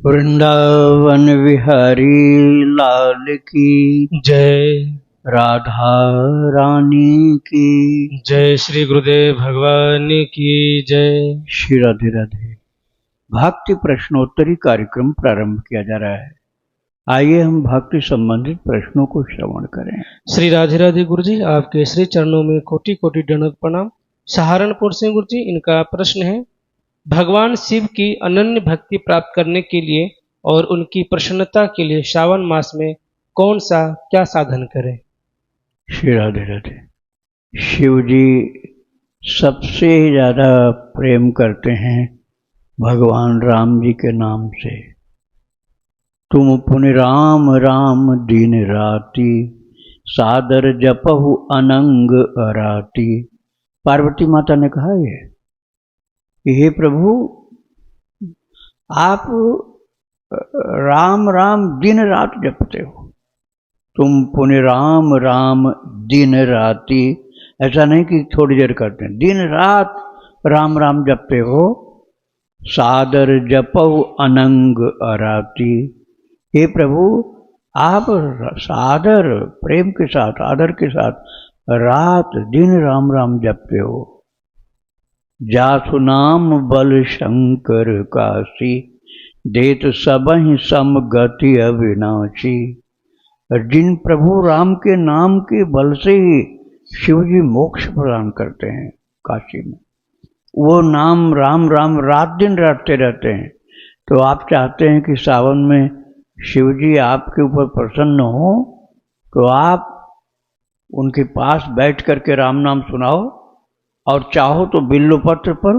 वृंदावन विहारी लाल की जय। राधा रानी की जय। श्री गुरुदेव भगवान की जय। श्री राधे राधे। भक्ति प्रश्नोत्तरी कार्यक्रम प्रारंभ किया जा रहा है। आइए हम भक्ति संबंधित प्रश्नों को श्रवण करें। श्री राधे राधे गुरु जी, आपके श्री चरणों में कोटि कोटि दंडवत प्रणाम। सहारनपुर से गुरु जी, इनका प्रश्न है, भगवान शिव की अनन्य भक्ति प्राप्त करने के लिए और उनकी प्रसन्नता के लिए श्रावण मास में कौन सा क्या साधन करें? श्री राधे राधे। शिव जी सबसे ज्यादा प्रेम करते हैं भगवान राम जी के नाम से। तुम पुनि राम राम दिन राति, सादर जपहु अनंग अराती। पार्वती माता ने कहा ये, हे प्रभु आप राम राम दिन रात जपते हो। तुम पुनि राम राम दिन राति, ऐसा नहीं कि थोड़ी देर करते हैं, दिन रात राम राम जपते हो। सादर जपहु अनंग अराती। हे प्रभु आप सादर प्रेम के साथ आदर के साथ रात दिन राम राम जपते हो। जासु नाम बल शंकर काशी, देत सबहि सम गति अविनाशी। जिन प्रभु राम के नाम के बल से ही शिव जी मोक्ष प्रदान करते हैं काशी में, वो नाम राम राम रात दिन रटते रहते हैं। तो आप चाहते हैं कि सावन में शिव जी आपके ऊपर प्रसन्न हो, तो आप उनके पास बैठ करके राम नाम सुनाओ, और चाहो तो बिल्वपत्र पर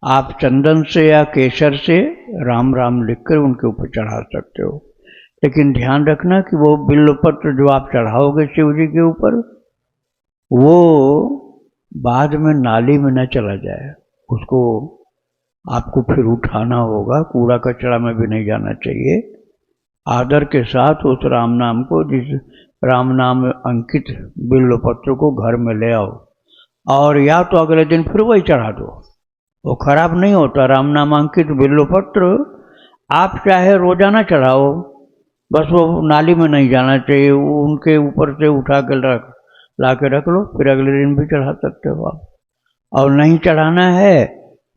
आप चंदन से या केसर से राम राम लिखकर उनके ऊपर चढ़ा सकते हो। लेकिन ध्यान रखना कि वो बिल्वपत्र जो आप चढ़ाओगे शिव जी के ऊपर, वो बाद में नाली में न चला जाए। उसको आपको फिर उठाना होगा, कूड़ा कचरा में भी नहीं जाना चाहिए। आदर के साथ उस राम नाम को, जिस राम नाम अंकित बिल्वपत्र को घर में ले आओ, और या तो अगले दिन फिर वही चढ़ा दो। वो खराब नहीं होता। राम नामांकित बिल्वपत्र आप चाहे रोजाना चढ़ाओ, बस वो नाली में नहीं जाना चाहिए। वो उनके ऊपर से उठा के ला के रख लो, फिर अगले दिन भी चढ़ा सकते हो आप। और नहीं चढ़ाना है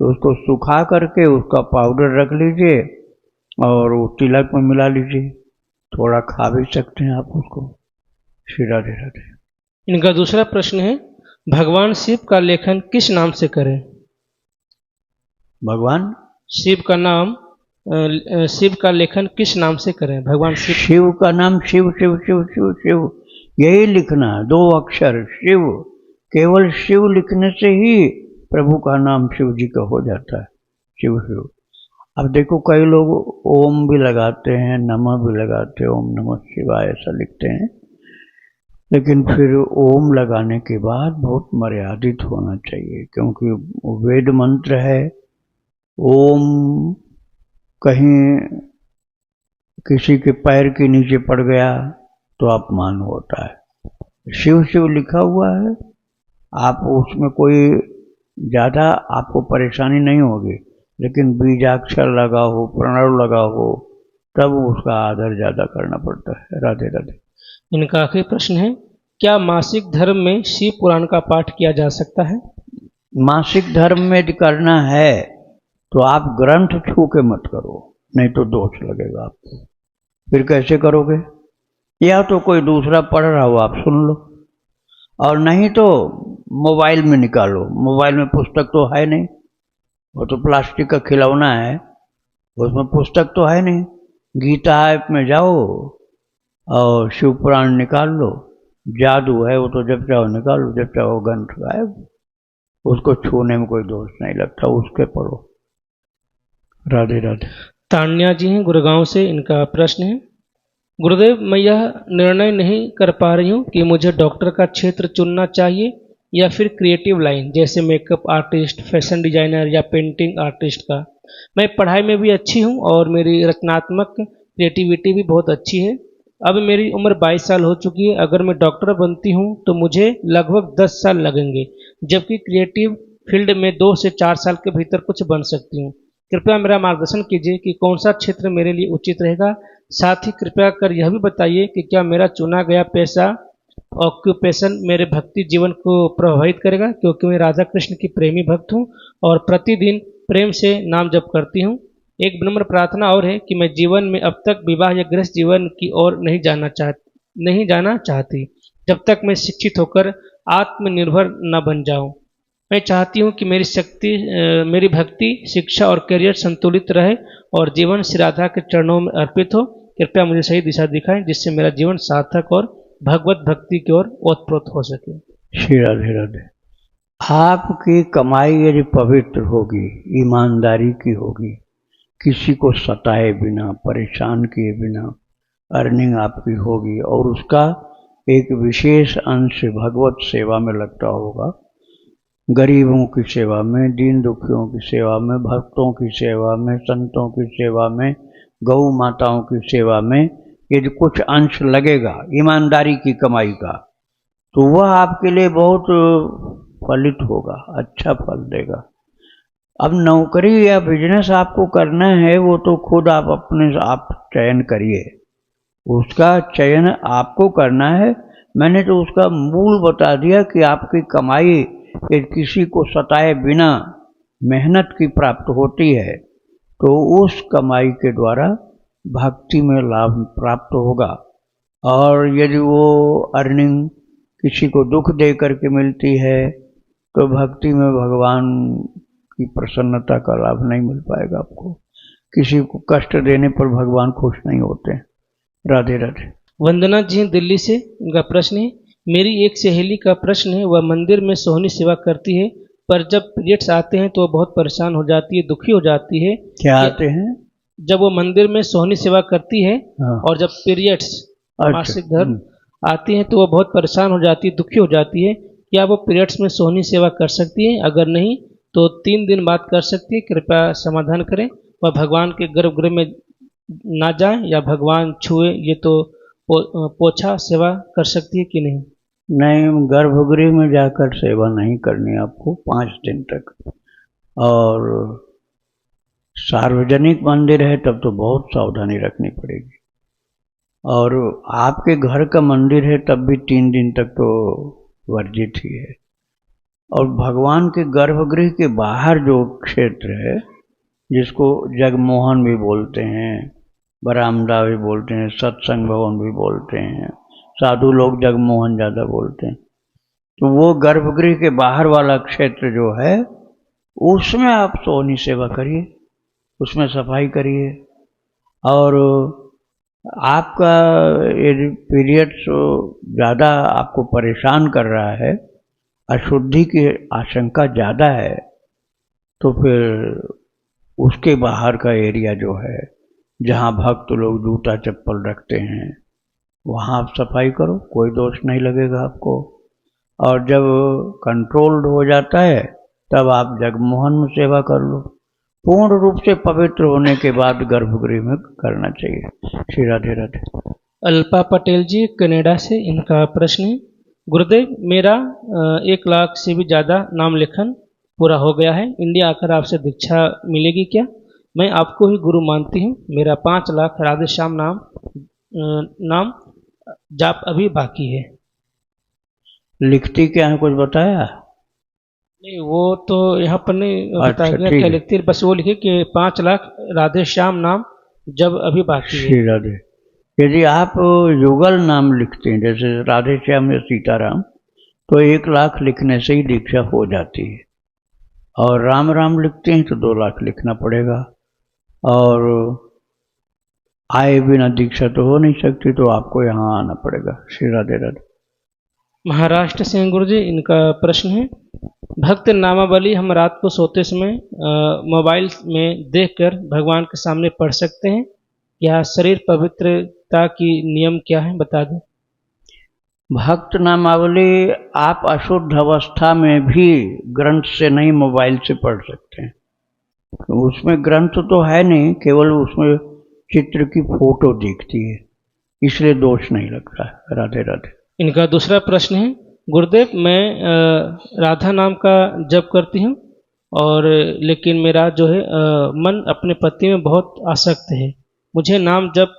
तो उसको सुखा करके उसका पाउडर रख लीजिए और वो तिलक में मिला लीजिए, थोड़ा खा भी सकते हैं आप उसको। श्री राधे राधे। इनका दूसरा प्रश्न है, भगवान शिव का लेखन किस नाम से करें? भगवान शिव का नाम, शिव का लेखन किस नाम से करें? भगवान शिव, शिव का नाम शिव शिव शिव शिव शिव यही लिखना, 2 अक्षर शिव। केवल शिव लिखने से ही प्रभु का नाम शिव जी का हो जाता है, शिव शिव। अब देखो कई लोग ओम भी लगाते हैं, नमः भी लगाते हैं, ओम नमः शिवाय ऐसा लिखते हैं। लेकिन फिर ओम लगाने के बाद बहुत मर्यादित होना चाहिए, क्योंकि वेद मंत्र है। ओम कहीं किसी के पैर के नीचे पड़ गया तो अपमान होता है। शिव शिव लिखा हुआ है, आप उसमें कोई ज़्यादा आपको परेशानी नहीं होगी। लेकिन बीजाक्षर लगा हो, प्रणव लगा हो, तब उसका आदर ज़्यादा करना पड़ता है। राधे राधे। इनका आखिरी प्रश्न है, क्या मासिक धर्म में शिव पुराण का पाठ किया जा सकता है? मासिक धर्म में करना है तो आप ग्रंथ छू के मत करो, नहीं तो दोष लगेगा आपको। फिर कैसे करोगे? या तो कोई दूसरा पढ़ रहा हो आप सुन लो, और नहीं तो मोबाइल में निकालो। मोबाइल में पुस्तक तो है नहीं, वो तो प्लास्टिक का खिलौना है, उसमें पुस्तक तो है नहीं। गीता ऐप में जाओ और शिव पुराण निकाल लो। जादू है वो, तो जब चाहो निकाल लो, जब चाहो ग्रंथ गायब। उसको छूने में कोई दोष नहीं लगता, उसके पढ़ो। राधे राधे। तान्या जी हैं गुड़गांव से, इनका प्रश्न है, गुरुदेव मैं यह निर्णय नहीं कर पा रही हूँ कि मुझे डॉक्टर का क्षेत्र चुनना चाहिए या फिर क्रिएटिव लाइन जैसे मेकअप आर्टिस्ट, फैशन डिजाइनर या पेंटिंग आर्टिस्ट का। मैं पढ़ाई में भी अच्छी हूँ और मेरी रचनात्मक क्रिएटिविटी भी बहुत अच्छी है। अब मेरी उम्र 22 साल हो चुकी है। अगर मैं डॉक्टर बनती हूँ तो मुझे लगभग 10 साल लगेंगे, जबकि क्रिएटिव फील्ड में 2 से 4 साल के भीतर कुछ बन सकती हूँ। कृपया मेरा मार्गदर्शन कीजिए कि कौन सा क्षेत्र मेरे लिए उचित रहेगा। साथ ही कृपया कर यह भी बताइए कि क्या मेरा चुना गया पेशा ऑक्यूपेशन मेरे भक्ति जीवन को प्रभावित करेगा, क्योंकि मैं राधा कृष्ण की प्रेमी भक्त हूँ और प्रतिदिन प्रेम से नाम जप करती हूँ। एक विनम्र प्रार्थना और है कि मैं जीवन में अब तक विवाह या गृहस्थ जीवन की ओर नहीं जाना चाहती, जब तक मैं शिक्षित होकर आत्मनिर्भर न बन जाऊं। मैं चाहती हूँ कि मेरी भक्ति, शिक्षा और करियर संतुलित रहे और जीवन श्री राधा के चरणों में अर्पित हो। कृपया मुझे सही दिशा दिखाएं जिससे मेरा जीवन सार्थक और भगवत भक्ति की ओर ओतप्रोत हो सके। श्री राधे राधे। आपकी कमाई यदि पवित्र होगी, ईमानदारी की होगी, किसी को सताए बिना, परेशान किए बिना अर्निंग आपकी होगी और उसका एक विशेष अंश भगवत सेवा में लगता होगा, गरीबों की सेवा में, दीन दुखियों की सेवा में, भक्तों की सेवा में, संतों की सेवा में, गौ माताओं की सेवा में यदि कुछ अंश लगेगा ईमानदारी की कमाई का, तो वह आपके लिए बहुत फलित होगा, अच्छा फल देगा। अब नौकरी या बिजनेस आपको करना है वो तो खुद आप अपने आप चयन करिए, उसका चयन आपको करना है। मैंने तो उसका मूल बता दिया कि आपकी कमाई यदि किसी को सताए बिना मेहनत की प्राप्त होती है तो उस कमाई के द्वारा भक्ति में लाभ प्राप्त होगा, और यदि वो अर्निंग किसी को दुख दे करके मिलती है तो भक्ति में भगवान की प्रसन्नता का लाभ नहीं मिल पाएगा आपको। किसी को कष्ट देने पर भगवान खुश नहीं होते। राधे राधे। वंदना जी दिल्ली से, उनका प्रश्न है, मेरी एक सहेली का प्रश्न है, वह मंदिर में सोहनी सेवा करती है पर जब पीरियड्स आते हैं तो वह बहुत परेशान हो जाती है, दुखी हो जाती है। क्या आते हैं? जब वो मंदिर में सोहनी सेवा करती है हाँ। और जब पीरियड्स मासिक धर्म आती हैं तो वह बहुत परेशान हो जाती है, दुखी हो जाती है। क्या वो पीरियड्स में सोहनी सेवा कर सकती है? अगर नहीं तो 3 दिन बाद कर सकती है। कृपया समाधान करें। वह भगवान के गर्भगृह में ना जाए या भगवान छुए, ये तो पोछा सेवा कर सकती है कि नहीं? नहीं, गर्भगृह में जाकर सेवा नहीं करनी आपको 5 दिन तक, और सार्वजनिक मंदिर है तब तो बहुत सावधानी रखनी पड़ेगी, और आपके घर का मंदिर है तब भी 3 दिन तक तो वर्जित ही है। और भगवान के गर्भगृह के बाहर जो क्षेत्र है जिसको जगमोहन भी बोलते हैं, बरामदा भी बोलते हैं, सत्संग भवन भी बोलते हैं, साधु लोग जगमोहन ज़्यादा बोलते हैं, तो वो गर्भगृह के बाहर वाला क्षेत्र जो है उसमें आप सोहनी सेवा करिए, उसमें सफाई करिए। और आपका यदि पीरियड्स ज़्यादा आपको परेशान कर रहा है, अशुद्धि की आशंका ज़्यादा है, तो फिर उसके बाहर का एरिया जो है जहाँ भक्त लोग जूता चप्पल रखते हैं वहाँ आप सफाई करो, कोई दोष नहीं लगेगा आपको। और जब कंट्रोल्ड हो जाता है तब आप जगमोहन में सेवा कर लो। पूर्ण रूप से पवित्र होने के बाद गर्भगृह में करना चाहिए। श्री राधे राधे। अल्पा पटेल जी कनाडा से, इनका प्रश्न है, गुरुदेव मेरा 1 लाख से भी ज़्यादा नाम लेखन पूरा हो गया है, इंडिया आकर आपसे दीक्षा मिलेगी क्या? मैं आपको ही गुरु मानती हूँ। मेरा 5 लाख राधे श्याम नाम जाप अभी बाकी है। लिखती क्या है, कुछ बताया? नहीं, वो तो यहाँ पर नहीं बताया गया ठीक क्या है। लिखती है, बस वो लिखे कि 5 लाख राधे श्याम नाम जब अभी बाकी है। श्री राधे। यदि आप युगल नाम लिखते हैं जैसे राधे श्याम या सीताराम, तो 1 लाख लिखने से ही दीक्षा हो जाती है, और राम राम लिखते हैं तो 2 लाख लिखना पड़ेगा, और आए बिना दीक्षा तो हो नहीं सकती, तो आपको यहाँ आना पड़ेगा। श्री राधे राधे। महाराष्ट्र से हैं गुरु जी, इनका प्रश्न है, भक्त नामावली हम रात को सोते समय मोबाइल में देखकर भगवान के सामने पढ़ सकते हैं? या शरीर पवित्रता की नियम क्या है, बता दें। भक्त नामावली आप अशुद्ध अवस्था में भी ग्रंथ से नहीं, मोबाइल से पढ़ सकते हैं। उसमें ग्रंथ तो है नहीं, केवल उसमें चित्र की फोटो दिखती है, इसलिए दोष नहीं लगता है। राधे राधे। इनका दूसरा प्रश्न है, गुरुदेव मैं राधा नाम का जप करती हूँ और लेकिन मेरा जो है मन अपने पति में बहुत आसक्त है। मुझे नाम जप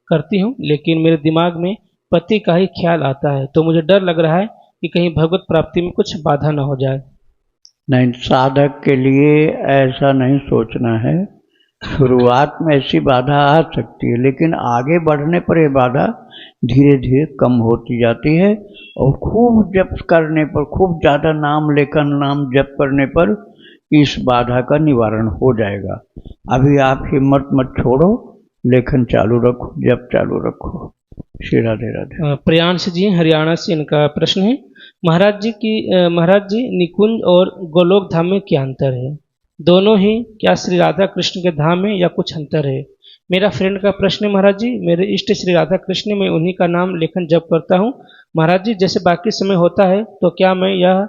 करती हूँ लेकिन मेरे दिमाग में पति का ही ख्याल आता है, तो मुझे डर लग रहा है कि कहीं भगवत प्राप्ति में कुछ बाधा न हो जाए। नहीं, साधक के लिए ऐसा नहीं सोचना है। शुरुआत में ऐसी बाधा आ सकती है, लेकिन आगे बढ़ने पर ये बाधा धीरे धीरे कम होती जाती है और खूब जप करने पर, खूब ज़्यादा नाम लेकर नाम जप करने पर इस बाधा का निवारण हो जाएगा। अभी आप हिम्मत मत छोड़ो, लेखन चालू रखो, जप चालू रखो। श्री राधे राधे। प्रियांश जी हरियाणा से, इनका प्रश्न है, महाराज जी निकुंज और गोलोक धाम में क्या अंतर है? दोनों ही क्या श्री राधा कृष्ण के धाम में या कुछ अंतर है? मेरा फ्रेंड का प्रश्न है महाराज जी, मेरे इष्ट श्री राधा कृष्ण में उन्हीं का नाम लेखन जप करता हूँ महाराज जी, जैसे बाकी समय होता है तो क्या मैं यह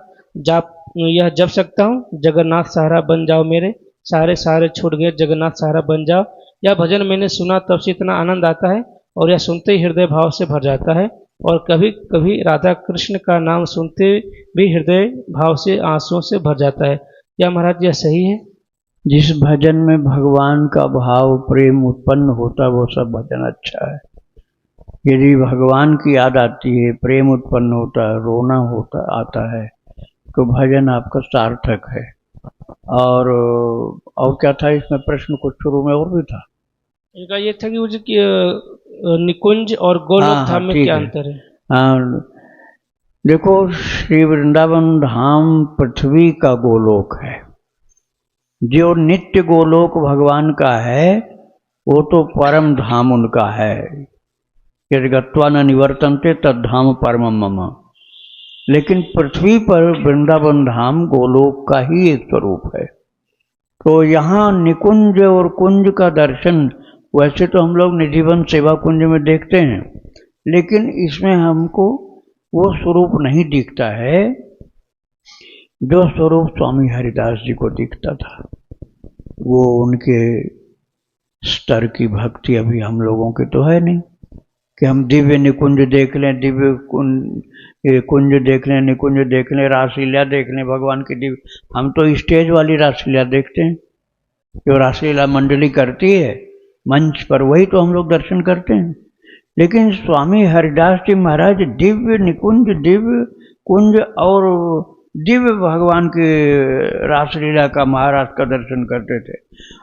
जप सकता हूँ, जगन्नाथ सहारा बन जाओ मेरे, सारे सारे छूट गए जगन्नाथ सहारा बन जाओ? यह भजन मैंने सुना तब से इतना आनंद आता है और यह सुनते ही हृदय भाव से भर जाता है, और कभी कभी राधा कृष्ण का नाम सुनते भी हृदय भाव से आंसुओं से भर जाता है। क्या महाराज यह सही है? जिस भजन में भगवान का भाव प्रेम उत्पन्न होता है वो सब भजन अच्छा है। यदि भगवान की याद आती है, प्रेम उत्पन्न होता है, रोना होता आता है, तो भजन आपका सार्थक है। और क्या था इसमें प्रश्न? कुछ शुरू में और भी था। इनका ये था कि वो जो निकुंज और गोलोक धाम में क्या अंतर है? हाँ, देखो, श्री वृंदावन धाम पृथ्वी का गोलोक है। जो नित्य गोलोक भगवान का है वो तो परम धाम उनका है। यदि गत्वा न निवर्तन्ते तद्धाम परमम मम। लेकिन पृथ्वी पर वृंदावन धाम गोलोक का ही एक स्वरूप है। तो यहाँ निकुंज और कुंज का दर्शन वैसे तो हम लोग निधिवन सेवा कुंज में देखते हैं, लेकिन इसमें हमको वो स्वरूप नहीं दिखता है जो स्वरूप स्वामी हरिदास जी को दिखता था। वो उनके स्तर की भक्ति अभी हम लोगों की तो है नहीं कि हम दिव्य निकुंज देख लें, दिव्य कुंज देख लें, निकुंज देख लें, रासलीला देख लें भगवान की दिव्य। हम तो स्टेज वाली रासलीला देखते हैं, जो रासलीला मंडली करती है मंच पर, वही तो हम लोग दर्शन करते हैं। लेकिन स्वामी हरिदास जी महाराज दिव्य निकुंज, दिव्य कुंज और दिव्य भगवान के रासलीला का, महाराज का दर्शन करते थे।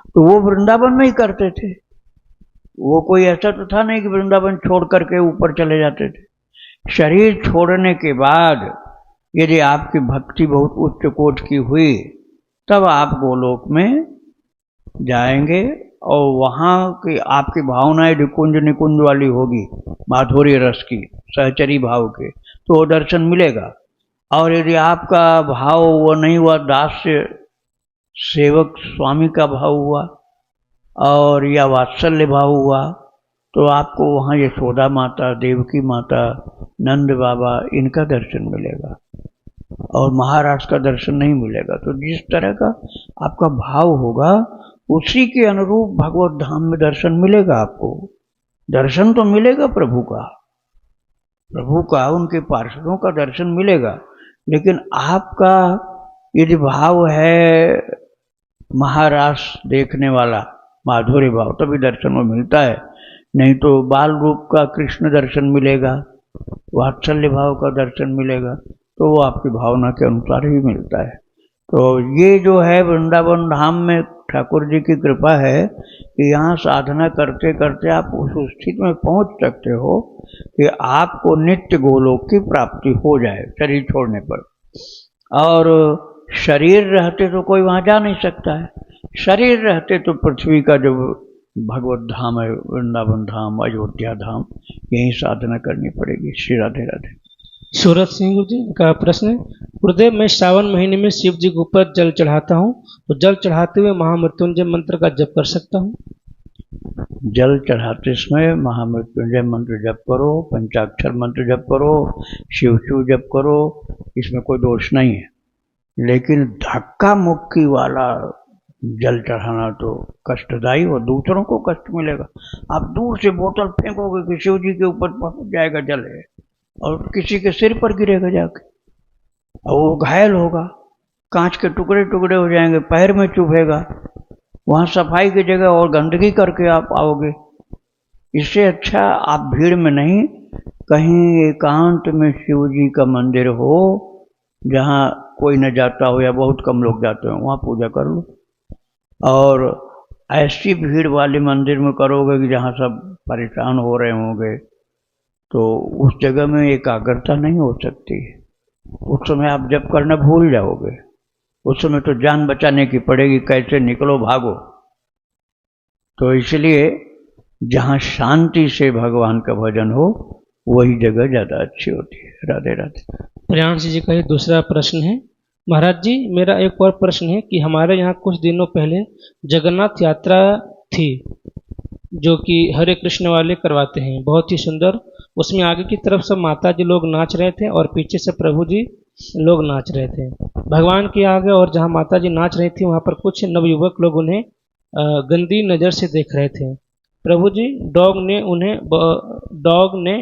तो वो वृंदावन में ही करते थे। वो कोई ऐसा तो था नहीं कि वृंदावन छोड़ करके ऊपर चले जाते थे। शरीर छोड़ने के बाद यदि आपकी भक्ति बहुत उच्च कोटि की हुई तब आप गोलोक में जाएंगे और वहाँ की आपकी भावनाएं निकुंज निकुंज वाली होगी, माधुर्य रस की, सहचरी भाव के, तो वो दर्शन मिलेगा। और यदि आपका भाव वो नहीं हुआ, दास्य सेवक स्वामी का भाव हुआ और या वात्सल्य भाव हुआ, तो आपको वहाँ यशोदा माता, देवकी माता, नंद बाबा, इनका दर्शन मिलेगा और महाराज का दर्शन नहीं मिलेगा। तो जिस तरह का आपका भाव होगा उसी के अनुरूप भगवत धाम में दर्शन मिलेगा। आपको दर्शन तो मिलेगा प्रभु का, उनके पार्षदों का दर्शन मिलेगा, लेकिन आपका यदि भाव है महारास देखने वाला, माधुर्य भाव, तभी दर्शन में मिलता है। नहीं तो बाल रूप का कृष्ण दर्शन मिलेगा, वात्सल्य भाव का दर्शन मिलेगा, तो वो आपकी भावना के अनुसार ही मिलता है। तो ये जो है वृंदावन धाम में ठाकुर जी की कृपा है कि यहाँ साधना करते करते आप उस स्थिति में पहुँच सकते हो कि आपको नित्य गोलोक की प्राप्ति हो जाए शरीर छोड़ने पर। और शरीर रहते तो कोई वहाँ जा नहीं सकता है, शरीर रहते तो पृथ्वी का जो भगवत धाम है, वृंदावन धाम, अयोध्या धाम, यही साधना करनी पड़ेगी। श्री राधे राधे। सूरत सिंह जी का प्रश्न है, गुरुदेव मैं श्रावण महीने में शिव जी के ऊपर जल चढ़ाता हूँ, तो जल चढ़ाते हुए महामृत्युंजय मंत्र का जप कर सकता हूँ? जल चढ़ाते समय महामृत्युंजय मंत्र जप करो, पंचाक्षर मंत्र जप करो, शिव शिव जप करो, इसमें कोई दोष नहीं है। लेकिन धक्का मुक्की वाला जल चढ़ाना तो कष्टदायी और दूसरों को कष्ट मिलेगा। आप दूर से बोतल फेंकोगे कि शिव जी के ऊपर पहुंच जाएगा जल है, और किसी के सिर पर गिरेगा जाके और वो घायल होगा, कांच के टुकड़े टुकड़े हो जाएंगे, पैर में चुभेगा, वहाँ सफाई की जगह और गंदगी करके आप आओगे। इससे अच्छा आप भीड़ में नहीं, कहीं एकांत में शिव जी का मंदिर हो जहाँ कोई न जाता हो या बहुत कम लोग जाते हो, वहाँ पूजा कर लो। और ऐसी भीड़ वाले मंदिर में करोगे कि जहाँ सब परेशान हो रहे होंगे, तो उस जगह में एकाग्रता नहीं हो सकती। उस समय आप जप करना भूल जाओगे। उस समय तो जान बचाने की पड़ेगी, कैसे निकलो भागो। तो इसलिए जहाँ शांति से भगवान का भजन हो वही जगह ज़्यादा अच्छी होती है। राधे राधे। प्रियांश जी का ये दूसरा प्रश्न है। महाराज जी, मेरा एक और प्रश्न है कि हमारे यहाँ कुछ दिनों पहले जगन्नाथ यात्रा थी, जो कि हरे कृष्ण वाले करवाते हैं, बहुत ही सुंदर। उसमें आगे की तरफ सब माता जी लोग नाच रहे थे और पीछे से प्रभु जी लोग नाच रहे थे भगवान के आगे। और जहाँ माता जी नाच रही थी वहाँ पर कुछ नवयुवक लोग उन्हें गंदी नज़र से देख रहे थे। प्रभु जी, डॉग ने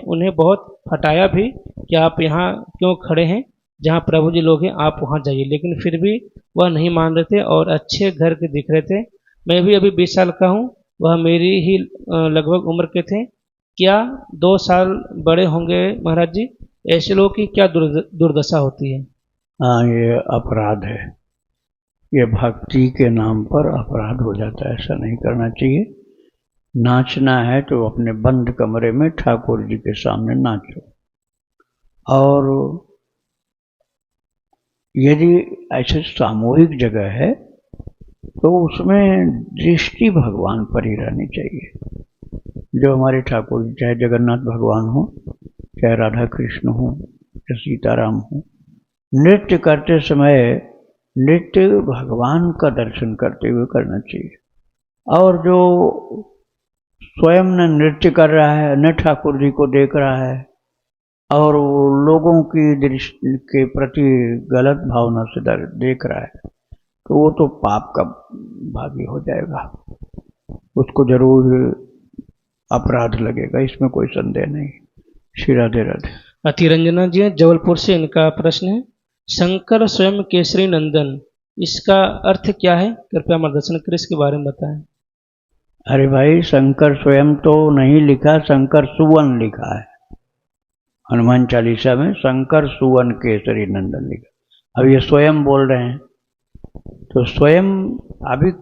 उन्हें बहुत हटाया भी कि आप यहाँ क्यों खड़े हैं, जहाँ प्रभु जी लोग हैं आप वहाँ जाइए। लेकिन फिर भी वह नहीं मान रहे थे और अच्छे घर के दिख रहे थे। मैं भी अभी 20 साल का हूँ, वह मेरी ही लगभग उम्र के थे। क्या 2 साल बड़े होंगे महाराज जी? ऐसे लोगों की क्या दुर्दशा होती है? हाँ, ये अपराध है। ये भक्ति के नाम पर अपराध हो जाता है। ऐसा नहीं करना चाहिए। नाचना है तो अपने बंद कमरे में ठाकुर जी के सामने नाचो। और यदि ऐसे सामूहिक जगह है तो उसमें दृष्टि भगवान पर ही रहनी चाहिए। जो हमारे ठाकुर जी, चाहे जगन्नाथ भगवान हो, चाहे राधा कृष्ण हो, चाहे सीताराम हो, नृत्य करते समय नृत्य भगवान का दर्शन करते हुए करना चाहिए। और जो स्वयं न नृत्य कर रहा है न ठाकुर जी को देख रहा है और वो लोगों की दृष्टि के प्रति गलत भावना से देख रहा है, तो वो तो पाप का भागी हो जाएगा। उसको जरूर अपराध लगेगा, इसमें कोई संदेह नहीं। श्री राधे राधे। अतिरंजना जी जबलपुर से, इनका प्रश्न है, शंकर स्वयं केसरी नंदन, इसका अर्थ क्या है? कृपया मार्गदर्शन करें, इसके बारे में बताएं। अरे भाई, शंकर स्वयं तो नहीं लिखा, शंकर सुवन लिखा है। हनुमान चालीसा में शंकर सुवन केसरी नंदन लिखा। अब ये स्वयं बोल रहे हैं, तो स्वयं अभी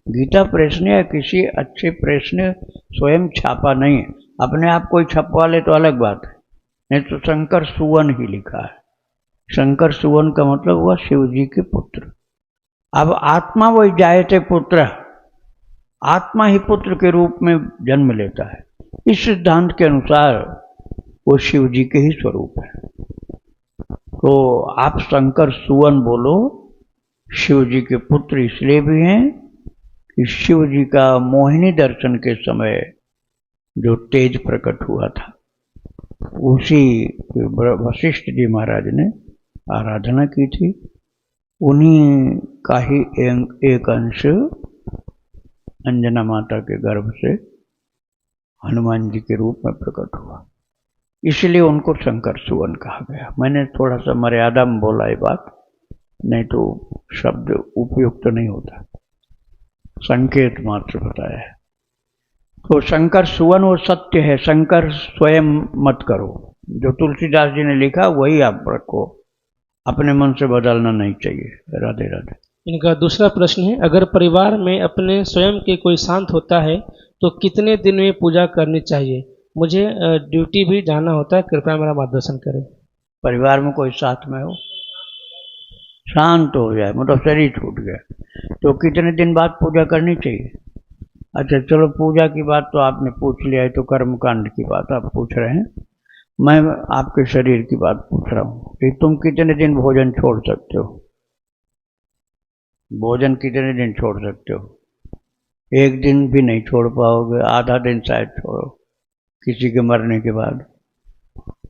गीता प्रेस ने या किसी अच्छे प्रेस ने स्वयं छापा नहीं है। अपने आप कोई छपवा ले तो अलग बात है, नहीं तो शंकर सुवन ही लिखा है। शंकर सुवन का मतलब हुआ शिव जी के पुत्र। अब आत्मा वही जायते पुत्र, आत्मा ही पुत्र के रूप में जन्म लेता है। इस सिद्धांत के अनुसार वो शिव जी के ही स्वरूप है। तो आप शंकर सुवन बोलो। शिव जी के पुत्र इसलिए भी हैं कि शिव जी का मोहिनी दर्शन के समय जो तेज प्रकट हुआ था, उसी वशिष्ठ जी महाराज ने आराधना की थी। उन्हीं का ही एक अंश अंजना माता के गर्भ से हनुमान जी के रूप में प्रकट हुआ, इसलिए उनको शंकर सुवन कहा गया। मैंने थोड़ा सा मर्यादा में बोला ये बात, नहीं तो शब्द उपयुक्त नहीं होता, संकेत मात्र बताया है। तो शंकर सुवन वो सत्य है, शंकर स्वयं मत करो। जो तुलसीदास जी ने लिखा वही आप रखो, अपने मन से बदलना नहीं चाहिए। राधे राधे। इनका दूसरा प्रश्न है, अगर परिवार में अपने स्वयं के कोई शांत होता है तो कितने दिन में पूजा करनी चाहिए? मुझे ड्यूटी भी जाना होता है, कृपया मेरा मार्गदर्शन करें। परिवार में कोई साथ में हो, शांत हो जाए, मतलब शरीर छूट गया, तो कितने दिन बाद पूजा करनी चाहिए? अच्छा चलो, पूजा की बात तो आपने पूछ लिया है, तो कर्मकांड की बात आप पूछ रहे हैं, मैं आपके शरीर की बात पूछ रहा हूँ कि तुम कितने दिन भोजन छोड़ सकते हो? भोजन कितने दिन छोड़ सकते हो? एक दिन भी नहीं छोड़ पाओगे, आधा दिन शायद छोड़ो किसी के मरने के बाद।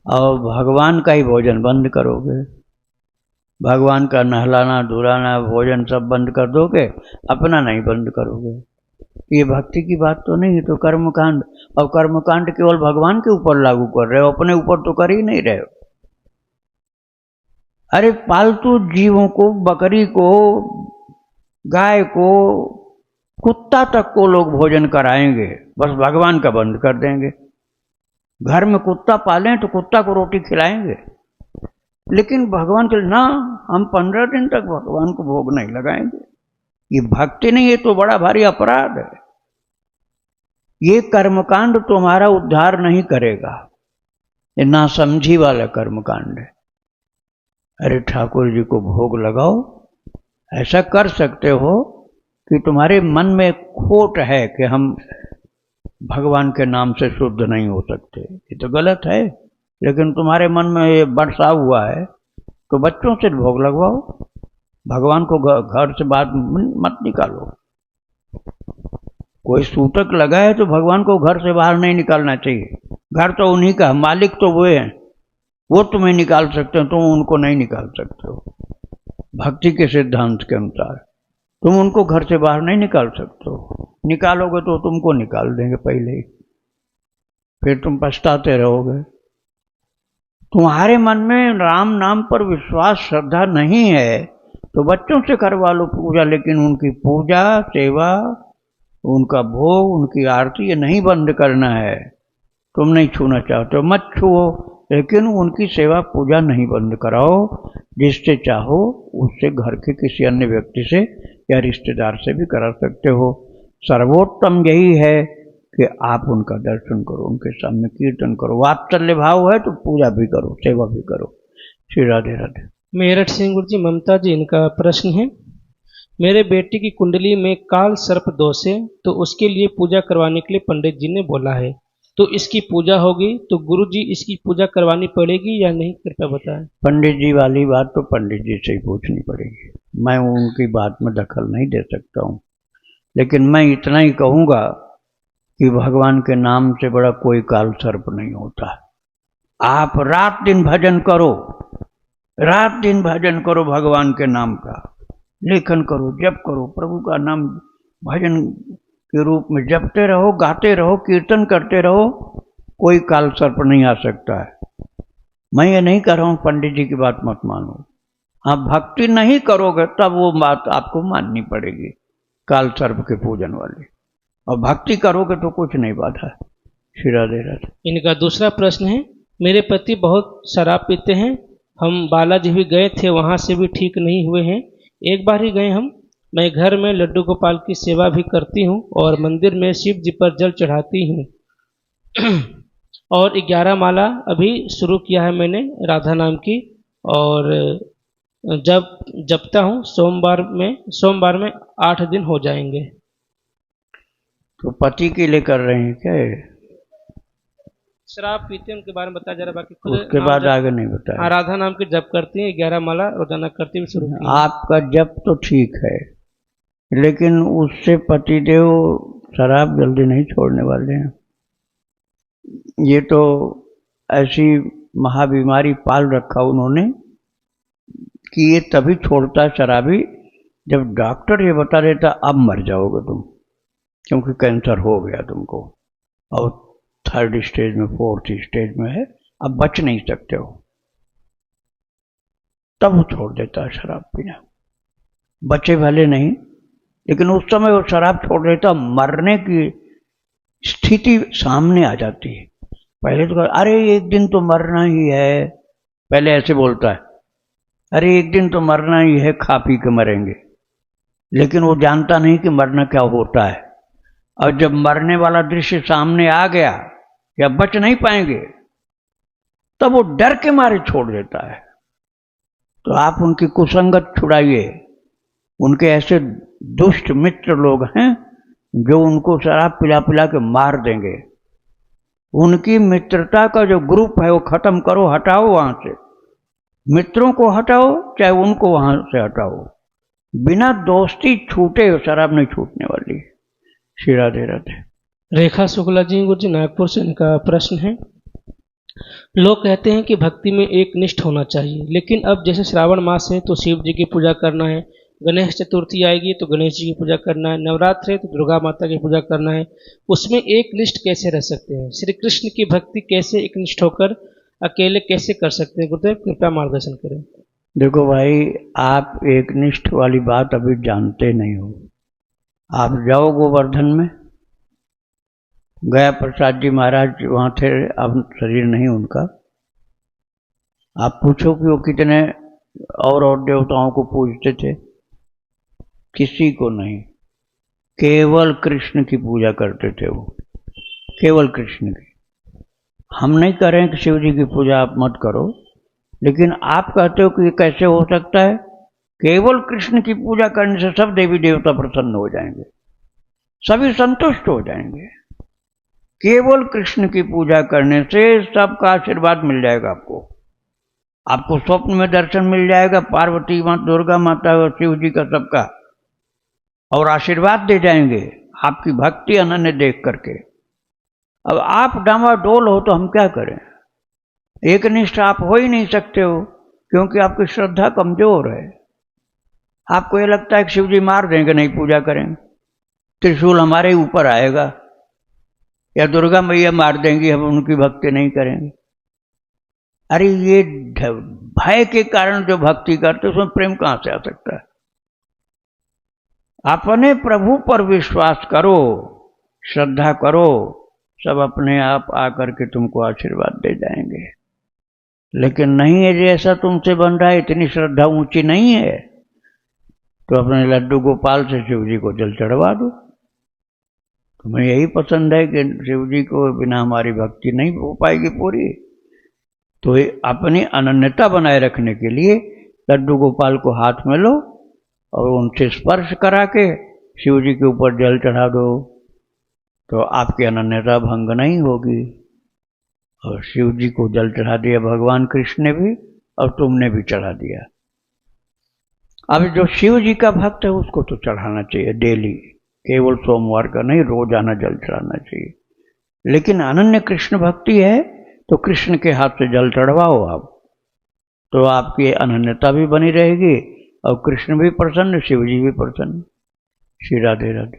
और भगवान का ही भोजन बंद करोगे, भगवान का नहलाना धुलाना भोजन सब बंद कर दोगे, अपना नहीं बंद करोगे, ये भक्ति की बात तो नहीं है। तो कर्मकांड, और कर्मकांड केवल भगवान के ऊपर लागू कर रहे हो, अपने ऊपर तो कर ही नहीं रहे हो। अरे पालतू जीवों को, बकरी को, गाय को, कुत्ता तक को लोग भोजन कराएंगे, बस भगवान का बंद कर देंगे। घर में कुत्ता पालें तो कुत्ता को रोटी खिलाएंगे, लेकिन भगवान के ना, हम 15 दिन तक भगवान को भोग नहीं लगाएंगे। ये भक्ति नहीं, ये तो बड़ा भारी अपराध है। ये कर्मकांड तुम्हारा उद्धार नहीं करेगा, ये नासमझी वाला कर्मकांड है। अरे ठाकुर जी को भोग लगाओ, ऐसा कर सकते हो कि तुम्हारे मन में खोट है कि हम भगवान के नाम से शुद्ध नहीं हो सकते, ये तो गलत है। लेकिन तुम्हारे मन में ये बरसा हुआ है तो बच्चों से भोग लगवाओ, भगवान को घर से बाहर मत निकालो। कोई सूतक लगा है तो भगवान को घर से बाहर नहीं निकालना चाहिए। घर तो उन्हीं का, मालिक तो वो हैं, वो तुम्हें निकाल सकते हो, तुम उनको नहीं निकाल सकते हो। भक्ति के सिद्धांत के अनुसार तुम उनको घर से बाहर नहीं निकाल सकते हो। निकालोगे तो तुमको निकाल देंगे पहले ही, फिर तुम पछताते रहोगे। तुम्हारे मन में राम नाम पर विश्वास, श्रद्धा नहीं है तो बच्चों से करवा लो पूजा, लेकिन उनकी पूजा, सेवा, उनका भोग, उनकी आरती ये नहीं बंद करना है। तुम नहीं छूना चाहते हो, मत छुओ, लेकिन उनकी सेवा पूजा नहीं बंद कराओ। जिससे चाहो उससे, घर के किसी अन्य व्यक्ति से या रिश्तेदार से भी करा सकते हो। सर्वोत्तम यही है कि आप उनका दर्शन करो, उनके सामने कीर्तन करो। वात्सल्य भाव है तो पूजा भी करो, सेवा भी करो। श्री राधे राधे। मेरठ सिंह गुरु जी, ममता जी, इनका प्रश्न है, मेरे बेटी की कुंडली में काल सर्प दोष है, तो उसके लिए पूजा करवाने के लिए पंडित जी ने बोला है, तो इसकी पूजा होगी, तो गुरु जी इसकी पूजा करवानी पड़ेगी या नहीं, कृपया बताएं। पंडित जी वाली बात तो पंडित जी से ही पूछनी पड़ेगी, मैं उनकी बात में दखल नहीं दे सकता हूँ। लेकिन मैं इतना ही कहूँगा कि भगवान के नाम से बड़ा कोई काल सर्प नहीं होता। आप रात दिन भजन करो, रात दिन भजन करो, भगवान के नाम का लेखन करो, जप करो, प्रभु का नाम भजन के रूप में जपते रहो, गाते रहो, कीर्तन करते रहो, कोई काल सर्प नहीं आ सकता है। मैं ये नहीं कह रहा हूँ पंडित जी की बात मत मानो। आप भक्ति नहीं करोगे तब वो बात आपको माननी पड़ेगी, काल सर्प के पूजन वाली। और भक्ति करोगे तो कुछ नहीं बाधा है। श्री राधे राधे। इनका दूसरा प्रश्न है, मेरे पति बहुत शराब पीते हैं, हम बालाजी भी गए थे, वहां से भी ठीक नहीं हुए हैं। एक बार ही गए हम, मैं घर में लड्डू गोपाल की सेवा भी करती हूँ और मंदिर में शिव जी पर जल चढ़ाती हूँ और 11 माला अभी शुरू किया है मैंने राधा नाम की, और जब जपता हूँ सोमवार में 8 दिन हो जाएंगे। तो पति के लिए कर रहे हैं क्या? शराब पीते हैं उनके बारे में बता जरा, बाकी खुद उसके बाद आगे नहीं बताया। राधा नाम के जप करती हैं, 11 माला रोजाना करती हुई शुरू की। आपका जप तो ठीक है, लेकिन उससे पतिदेव शराब जल्दी नहीं छोड़ने वाले हैं। ये तो ऐसी महाबीमारी पाल रखा उन्होंने कि ये तभी छोड़ता है शराबी जब डॉक्टर ये बता देता अब मर जाओगे तुम, क्योंकि कैंसर हो गया तुमको और 3rd स्टेज में 4th स्टेज में है, अब बच नहीं सकते हो, तब वो छोड़ देता है शराब पीना। बचे भले नहीं, लेकिन उस समय वो शराब छोड़ देता, मरने की स्थिति सामने आ जाती है। पहले तो अरे एक दिन तो मरना ही है, पहले ऐसे बोलता है, अरे एक दिन तो मरना ही है, खा पी के मरेंगे। लेकिन वो जानता नहीं कि मरना क्या होता है। और जब मरने वाला दृश्य सामने आ गया या बच नहीं पाएंगे, तब वो डर के मारे छोड़ देता है। तो आप उनकी कुसंगत छुड़ाइए। उनके ऐसे दुष्ट मित्र लोग हैं जो उनको शराब पिला पिला के मार देंगे। उनकी मित्रता का जो ग्रुप है वो खत्म करो, हटाओ वहां से। मित्रों को हटाओ, चाहे उनको वहां से हटाओ। बिना दोस्ती छूटे शराब नहीं छूटने वाली। श्री राधे राधे। रेखा शुक्ला जी गुरु जी नागपुर से, इनका प्रश्न है, लोग कहते हैं कि भक्ति में एक निष्ठ होना चाहिए, लेकिन अब जैसे श्रावण मास है तो शिव जी की पूजा करना है, गणेश चतुर्थी आएगी तो गणेश जी की पूजा करना है, नवरात्र है तो दुर्गा माता की पूजा करना है, उसमें एक निष्ठ कैसे रह सकते हैं? श्री कृष्ण की भक्ति कैसे एक निष्ठ होकर अकेले कैसे कर सकते हैं? गुरुदेव कृपया मार्गदर्शन करें। देखो भाई, आप एक निष्ठ वाली बात अभी जानते नहीं हो। आप जाओ गोवर्धन में, गया प्रसाद जी महाराज वहाँ थे, अब शरीर नहीं उनका। आप पूछो कि वो कितने और देवताओं को पूजते थे। किसी को नहीं, केवल कृष्ण की पूजा करते थे वो, केवल कृष्ण की। हम नहीं कह रहे हैं कि शिव जी की पूजा आप मत करो, लेकिन आप कहते हो कि ये कैसे हो सकता है। केवल कृष्ण की पूजा करने से सब देवी देवता प्रसन्न हो जाएंगे, सभी संतुष्ट हो जाएंगे। केवल कृष्ण की पूजा करने से सबका आशीर्वाद मिल जाएगा आपको। आपको स्वप्न में दर्शन मिल जाएगा, पार्वती माता, दुर्गा माता और शिव जी का सबका, और आशीर्वाद दे जाएंगे आपकी भक्ति अनन्य देख करके। अब आप डामाडोल हो तो हम क्या करें। एक निष्ठ आप हो ही नहीं सकते हो, क्योंकि आपकी श्रद्धा कमजोर है। आपको ये लगता है कि शिव जी मार देंगे नहीं पूजा करेंगे, त्रिशूल हमारे ऊपर आएगा, या दुर्गा मैया मार देंगी हम उनकी भक्ति नहीं करेंगे। अरे ये भय के कारण जो भक्ति करते उसमें प्रेम कहां से आ सकता है। अपने प्रभु पर विश्वास करो, श्रद्धा करो, सब अपने आप आकर के तुमको आशीर्वाद दे जाएंगे। लेकिन नहीं है जैसा तुमसे बन रहा है, इतनी श्रद्धा ऊंची नहीं है, तो अपने लड्डू गोपाल से शिव जी को जल चढ़वा दो। तुम्हें यही पसंद है कि शिव जी को बिना हमारी भक्ति नहीं हो पाएगी पूरी, तो अपनी अनन्यता बनाए रखने के लिए लड्डू गोपाल को हाथ में लो और उनसे स्पर्श करा के शिव जी के ऊपर जल चढ़ा दो, तो आपकी अनन्यता भंग नहीं होगी। और शिव जी को जल चढ़ा दिया भगवान कृष्ण ने भी, और तुमने भी चढ़ा दिया। अब जो शिव जी का भक्त है उसको तो चढ़ाना चाहिए डेली, केवल सोमवार का नहीं, रोजाना जल चढ़ाना चाहिए। लेकिन अनन्य कृष्ण भक्ति है तो कृष्ण के हाथ से जल चढ़वाओ आप, तो आपकी अनन्यता भी बनी रहेगी और कृष्ण भी प्रसन्न, शिव जी भी प्रसन्न। श्री राधे राधे।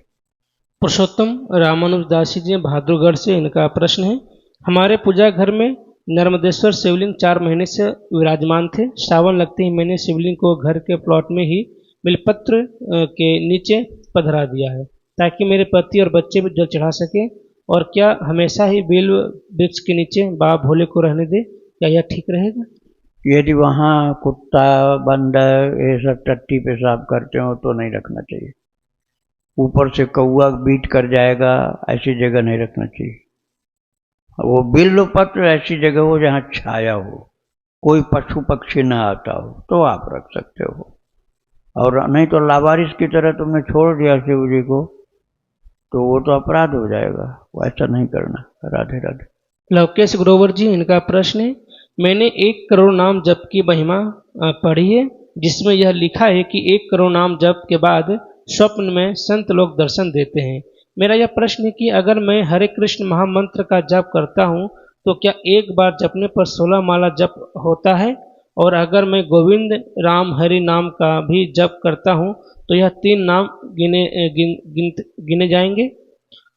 पुरुषोत्तम रामानुजदासी जी बहादुरगढ़ से, इनका प्रश्न है, हमारे पूजा घर में नर्मदेश्वर शिवलिंग 4 महीने से विराजमान थे। श्रावण लगते ही मैंने शिवलिंग को घर के प्लॉट में ही बिलपत्र के नीचे पधरा दिया है, ताकि मेरे पति और बच्चे भी जल चढ़ा सके। और क्या हमेशा ही बेल वृक्ष के नीचे बाबा भोले को रहने दे, क्या यह ठीक रहेगा? यदि वहाँ कुत्ता, बंदर ये सब टट्टी पेशाब करते हो तो नहीं रखना चाहिए। ऊपर से कौआ बीट कर जाएगा, ऐसी जगह नहीं रखना चाहिए। वो बिल्व पत्र ऐसी जगह हो जहाँ छाया हो, कोई पशु पक्षी ना आता हो, तो आप रख सकते हो। और नहीं तो लावारिस की तरह तुमने छोड़ दिया शिव जी को, तो वो तो अपराध हो जाएगा, वो ऐसा नहीं करना। राधे राधे। लवकेश ग्रोवर जी, इनका प्रश्न है, मैंने 1 करोड़ नाम जप की महिमा पढ़ी है, जिसमें यह लिखा है कि 1 करोड़ नाम जप के बाद स्वप्न में संत लोग दर्शन देते हैं। मेरा यह प्रश्न है कि अगर मैं हरे कृष्ण महामंत्र का जप करता हूँ तो क्या एक बार जपने पर 16 माला जप होता है? और अगर मैं गोविंद राम हरि नाम का भी जप करता हूँ तो यह 3 नाम गिने जाएंगे?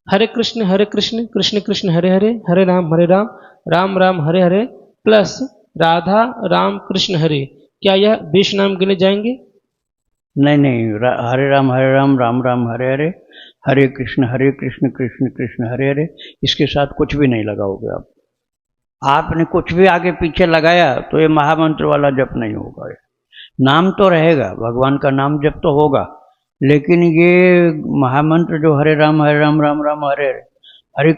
हरे कृष्ण कृष्ण कृष्ण हरे हरे, हरे राम राम राम हरे हरे, प्लस राधा राम कृष्ण हरे, क्या यह 20 नाम गिने जाएंगे? नहीं नहीं, हरे राम राम राम हरे हरे, हरे कृष्ण कृष्ण कृष्ण हरे हरे, इसके साथ कुछ भी नहीं लगाओगे आप। आपने कुछ भी आगे पीछे लगाया तो ये महामंत्र वाला जप नहीं होगा। नाम तो रहेगा, भगवान का नाम जप तो होगा, लेकिन ये महामंत्र जो हरे राम राम राम हरे हरे, हरे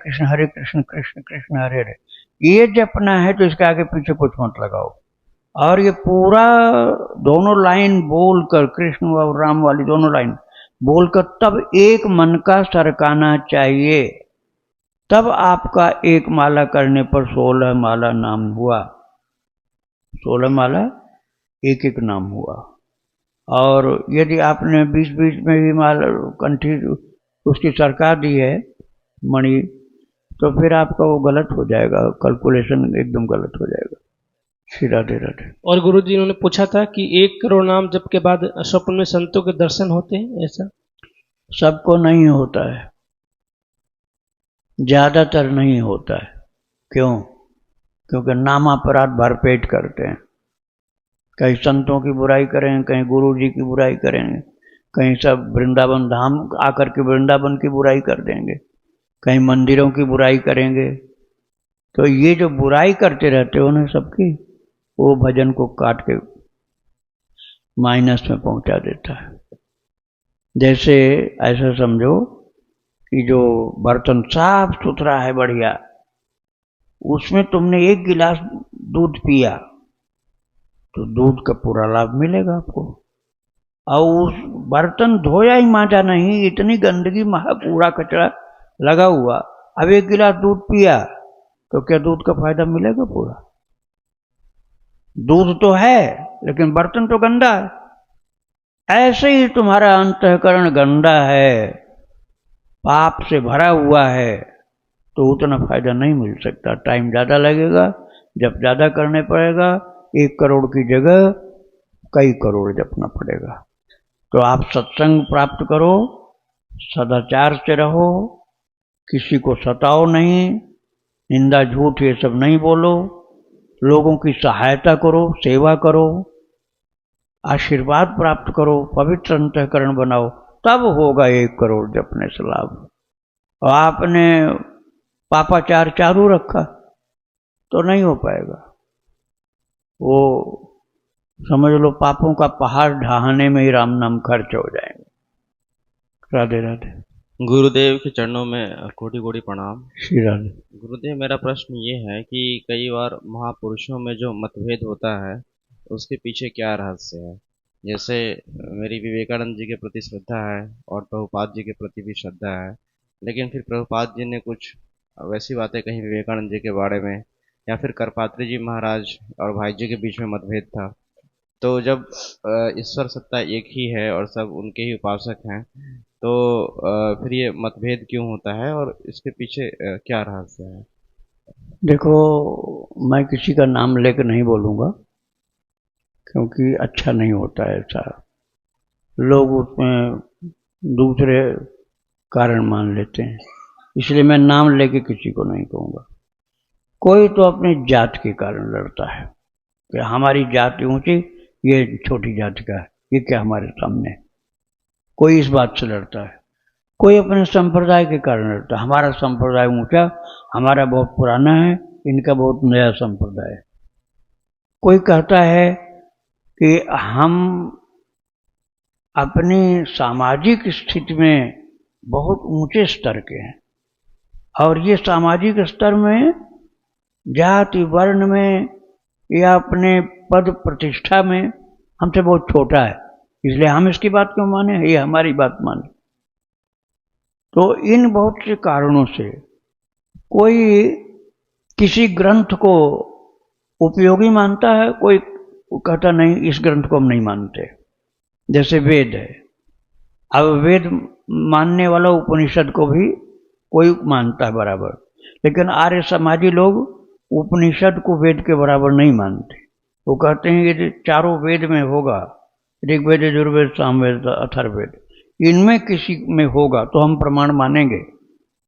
कृष्ण कृष्ण कृष्ण हरे हरे, ये जपना है तो इसके आगे पीछे कुछ मत लगाओ। और ये पूरा दोनों लाइन बोलकर, कृष्ण और राम वाली दोनों लाइन बोलकर तब एक मन का सरकाना चाहिए, तब आपका एक माला करने पर 16 माला नाम हुआ। 16 माला एक एक नाम हुआ। और यदि आपने बीच बीच में भी माला कंठी उसकी सरका दी है मणि, तो फिर आपका वो गलत हो जाएगा, कैलकुलेशन एकदम गलत हो जाएगा। श्री राधे राधे। और गुरु जी, उन्होंने पूछा था कि 1 करोड़ नाम जप के बाद स्वप्न में संतों के दर्शन होते हैं, ऐसा? सबको नहीं होता है, ज्यादातर नहीं होता है। क्यों? क्योंकि नामापराध भरपेट करते हैं। कहीं संतों की बुराई करेंगे, कहीं गुरु जी की बुराई करेंगे, कहीं सब वृंदावन धाम आकर के वृंदावन की बुराई कर देंगे, कहीं मंदिरों की बुराई करेंगे। तो ये जो बुराई करते रहते हो ना सबकी, वो भजन को काट के माइनस में पहुंचा देता है। जैसे ऐसा समझो कि जो बर्तन साफ सुथरा है बढ़िया, उसमें तुमने एक गिलास दूध पिया तो दूध का पूरा लाभ मिलेगा आपको। और उस बर्तन धोया ही मांजा नहीं, इतनी गंदगी कूड़ा कचरा लगा हुआ, अब एक गिलास दूध पिया तो क्या दूध का फायदा मिलेगा पूरा? दूध तो है लेकिन बर्तन तो गंदा है। ऐसे ही तुम्हारा अंतःकरण गंदा है, पाप से भरा हुआ है, तो उतना फायदा नहीं मिल सकता। टाइम ज़्यादा लगेगा, जब ज़्यादा करने पड़ेगा, 1 करोड़ की जगह कई करोड़ जपना पड़ेगा। तो आप सत्संग प्राप्त करो, सदाचार से रहो, किसी को सताओ नहीं, निंदा झूठ ये सब नहीं बोलो, लोगों की सहायता करो, सेवा करो, आशीर्वाद प्राप्त करो, पवित्र अंतःकरण बनाओ, तब होगा 1 करोड़ जपने से लाभ। और आपने पापाचार चालू रखा तो नहीं हो पाएगा। वो समझ लो पापों का पहाड़ ढहाने में ही राम नाम खर्च हो जाएंगे। राधे राधे। गुरुदेव के चरणों में कोटि कोटि प्रणाम। श्री राधे। गुरुदेव, मेरा प्रश्न ये है कि कई बार महापुरुषों में जो मतभेद होता है उसके पीछे क्या रहस्य है? जैसे मेरी विवेकानंद जी के प्रति श्रद्धा है और प्रभुपाद जी के प्रति भी श्रद्धा है, लेकिन फिर प्रभुपाद जी ने कुछ वैसी बातें कही विवेकानंद जी के बारे में, या फिर करपात्री जी महाराज और भाई जी के बीच में मतभेद था। तो जब ईश्वर सत्ता एक ही है और सब उनके ही उपासक हैं, तो फिर ये मतभेद क्यों होता है और इसके पीछे क्या रहस्य है? देखो, मैं किसी का नाम लेकर नहीं बोलूँगा क्योंकि अच्छा नहीं होता है ऐसा। लोग उसमें दूसरे कारण मान लेते हैं, इसलिए मैं नाम लेके किसी को नहीं कहूँगा। कोई तो अपनी जात के कारण लड़ता है कि हमारी जाति ऊंची, ये छोटी जाति का है, ये क्या हमारे सामने है। कोई इस बात से लड़ता है। कोई अपने संप्रदाय के कारण लड़ता है, हमारा संप्रदाय ऊंचा, हमारा बहुत पुराना है, इनका बहुत नया संप्रदाय है। कोई कहता है कि हम अपनी सामाजिक स्थिति में बहुत ऊंचे स्तर के हैं और ये सामाजिक स्तर में जाति वर्ण में या अपने पद प्रतिष्ठा में हमसे बहुत छोटा है, इसलिए हम इसकी बात क्यों माने, ये हमारी बात माने। तो इन बहुत से कारणों से कोई किसी ग्रंथ को उपयोगी मानता है, कोई कहता नहीं इस ग्रंथ को हम नहीं मानते। जैसे वेद है, अब वेद मानने वाला उपनिषद को भी कोई मानता है बराबर, लेकिन आर्य समाजी लोग उपनिषद को वेद के बराबर नहीं मानते। वो कहते हैं ये चारों वेद में होगा, ऋग्वेद यजुर्वेद सामवेद अथर्ववेद, इनमें किसी में होगा तो हम प्रमाण मानेंगे,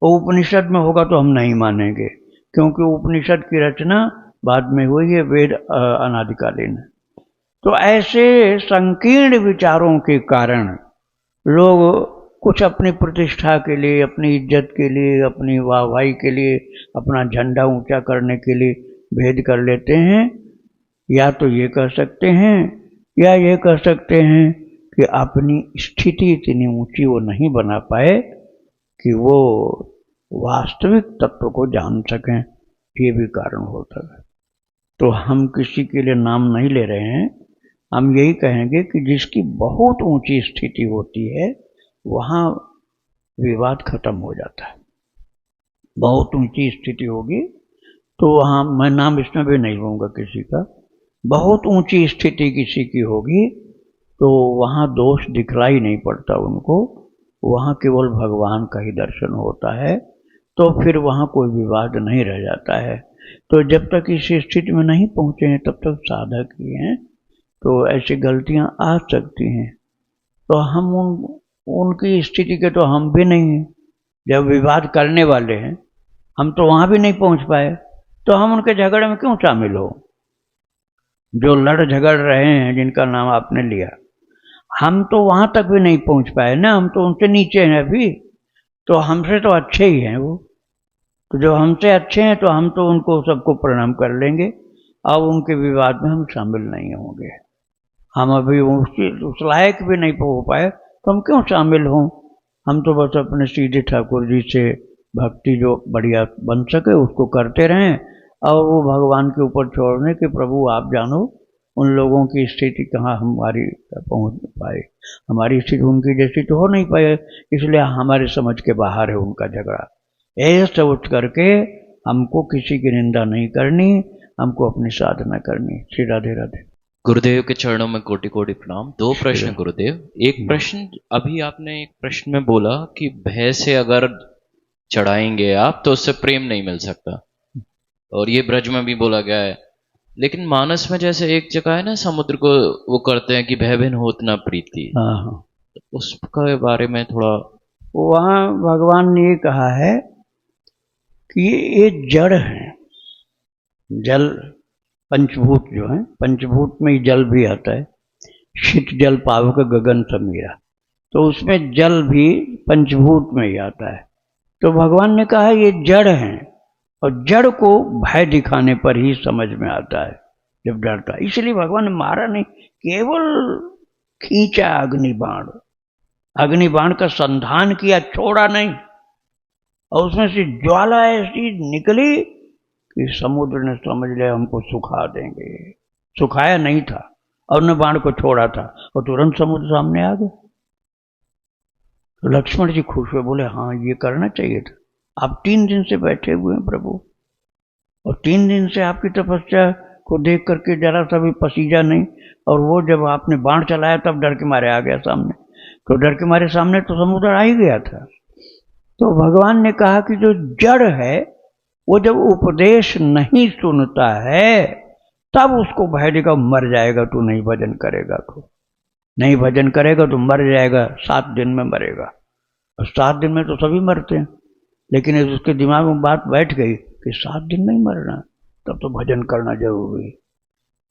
और उपनिषद में होगा तो हम नहीं मानेंगे, क्योंकि उपनिषद की रचना बाद में हुई है, वेद अनादिकालीन है। तो ऐसे संकीर्ण विचारों के कारण लोग कुछ अपनी प्रतिष्ठा के लिए, अपनी इज्जत के लिए, अपनी वाहवाही के लिए, अपना झंडा ऊंचा करने के लिए भेद कर लेते हैं। या तो ये कह सकते हैं या ये कह सकते हैं कि अपनी स्थिति इतनी ऊंची वो नहीं बना पाए कि वो वास्तविक तत्व को जान सकें, ये भी कारण होता है। तो हम किसी के लिए नाम नहीं ले रहे हैं, हम यही कहेंगे कि जिसकी बहुत ऊंची स्थिति होती है वहाँ विवाद खत्म हो जाता है। बहुत ऊंची स्थिति होगी तो वहाँ, मैं नाम इसमें भी नहीं लूँगा किसी का, बहुत ऊंची स्थिति किसी की होगी तो वहाँ दोष दिखलाई नहीं पड़ता उनको, वहाँ केवल भगवान का ही दर्शन होता है, तो फिर वहाँ कोई विवाद नहीं रह जाता है। तो जब तक इस स्थिति में नहीं पहुँचे हैं तब तक साधक ही हैं, तो ऐसी गलतियाँ आ सकती हैं। तो हम उनकी स्थिति के तो हम भी नहीं हैं, जब विवाद करने वाले हैं हम तो वहाँ भी नहीं पहुँच पाए, तो हम उनके झगड़े में क्यों शामिल हो। जो लड़ झगड़ रहे हैं, जिनका नाम आपने लिया, हम तो वहां तक भी नहीं पहुंच पाए ना, हम तो उनसे नीचे हैं अभी, तो हमसे तो अच्छे ही हैं वो। तो जो हमसे अच्छे हैं तो हम तो उनको सबको प्रणाम कर लेंगे, अब उनके विवाद में हम शामिल नहीं होंगे। हम अभी उस लायक भी नहीं हो पाए तो हम क्यों शामिल हों। हम तो बस अपने सीधे ठाकुर जी से भक्ति जो बढ़िया बन सके उसको करते रहें, और वो भगवान के ऊपर छोड़ने कि प्रभु आप जानो उन लोगों की स्थिति कहाँ हमारी पहुंच पाए। हमारी स्थिति उनकी जैसी तो हो नहीं पाए, इसलिए हमारे समझ के बाहर है उनका झगड़ा। ऐसे सोच करके हमको किसी की निंदा नहीं करनी, हमको अपनी साधना करनी। श्री राधे राधे। गुरुदेव के चरणों में कोटि कोटि प्रणाम। दो प्रश्न गुरुदेव। एक प्रश्न, अभी आपने एक प्रश्न में बोला कि भय से अगर चढ़ाएंगे आप तो उससे प्रेम नहीं मिल सकता, और ये ब्रज में भी बोला गया है। लेकिन मानस में जैसे एक जगह है ना, समुद्र को वो करते हैं कि भय भिन्न होत ना प्रीति, हाँ हाँ, उसके बारे में थोड़ा। वहाँ भगवान ने ये कहा है कि ये जड़ है, जल पंचभूत जो है, पंचभूत में ही जल भी आता है। शीत जल पावक गगन समीरा, तो उसमें जल भी पंचभूत में ही आता है। तो भगवान ने कहा ये जड़ है, और जड़ को भय दिखाने पर ही समझ में आता है जब डरता है। इसलिए भगवान ने मारा नहीं, केवल खींचा अग्निबाण, अग्निबाण का संधान किया, छोड़ा नहीं, और उसमें से ज्वाला ऐसी निकली कि समुद्र ने समझ लिया हमको सुखा देंगे। सुखाया नहीं था, और न बाण को छोड़ा था, और तुरंत समुद्र सामने आ गया। तो लक्ष्मण जी खुश हुए, बोले हाँ ये करना चाहिए था। आप 3 दिन से बैठे हुए हैं प्रभु, और 3 दिन से आपकी तपस्या को देख करके जरा सा भी पसीजा नहीं, और वो जब आपने बाण चलाया तब डर के मारे आ गया सामने। तो डर के मारे सामने तो समुद्र आ ही गया था। तो भगवान ने कहा कि जो जड़ है वो जब उपदेश नहीं सुनता है तब उसको भय देगा, मर जाएगा तू नहीं भजन करेगा, तो नहीं भजन करेगा तो मर जाएगा, 7 दिन में मरेगा। और 7 दिन में तो सभी मरते हैं, लेकिन उसके दिमाग में बात बैठ गई कि 7 दिन नहीं मरना, तब तो भजन करना जरूरी।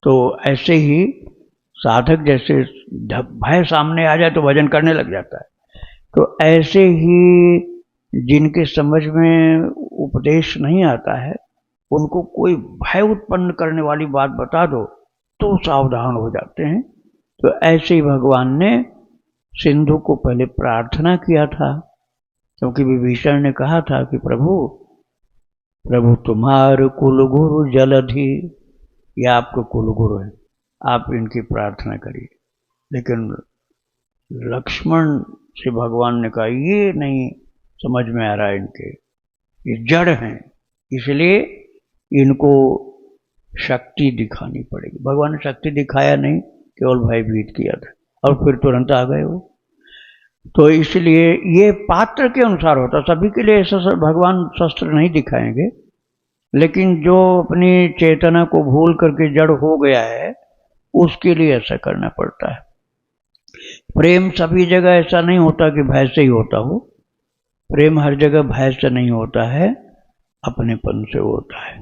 तो ऐसे ही साधक जैसे भय सामने आ जाए तो भजन करने लग जाता है, तो ऐसे ही जिनके समझ में उपदेश नहीं आता है उनको कोई भय उत्पन्न करने वाली बात बता दो तो सावधान हो जाते हैं। तो ऐसे ही भगवान ने सिंधु को पहले प्रार्थना किया था, क्योंकि विभीषण ने कहा था कि प्रभु प्रभु तुम्हार कुलगुरु जलधि, ये आपको कुलगुरु है, आप इनकी प्रार्थना करिए। लेकिन लक्ष्मण से भगवान ने कहा ये नहीं समझ में आ रहा है, इनके ये जड़ हैं, इसलिए इनको शक्ति दिखानी पड़ेगी। भगवान ने शक्ति दिखाया नहीं, केवल भयभीत किया था, और फिर तुरंत आ गए वो। तो इसलिए ये पात्र के अनुसार होता, सभी के लिए ऐसा भगवान शस्त्र नहीं दिखाएंगे, लेकिन जो अपनी चेतना को भूल करके जड़ हो गया है उसके लिए ऐसा करना पड़ता है। प्रेम सभी जगह ऐसा नहीं होता कि भय से ही होता हो, प्रेम हर जगह भय से नहीं होता है, अपनेपन से होता है,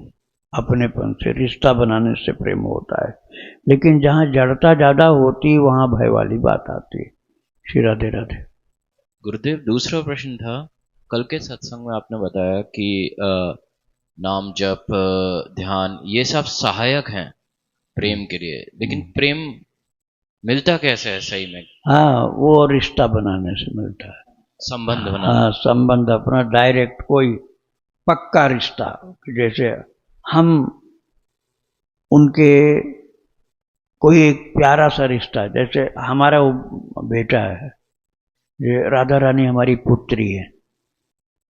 अपनेपन से रिश्ता बनाने से प्रेम होता है। लेकिन जहाँ जड़ता ज्यादा होती वहाँ भय वाली बात आती है। श्री राधे राधे। गुरुदेव दूसरा प्रश्न था, कल के सत्संग में आपने बताया कि नाम जप ध्यान ये सब सहायक हैं प्रेम के लिए, लेकिन प्रेम मिलता कैसे है सही में? हाँ, वो रिश्ता बनाने से मिलता है, संबंध बना। हाँ, संबंध अपना डायरेक्ट, कोई पक्का रिश्ता। जैसे हम उनके कोई एक प्यारा सा रिश्ता, जैसे हमारा वो बेटा है, ये राधा रानी हमारी पुत्री है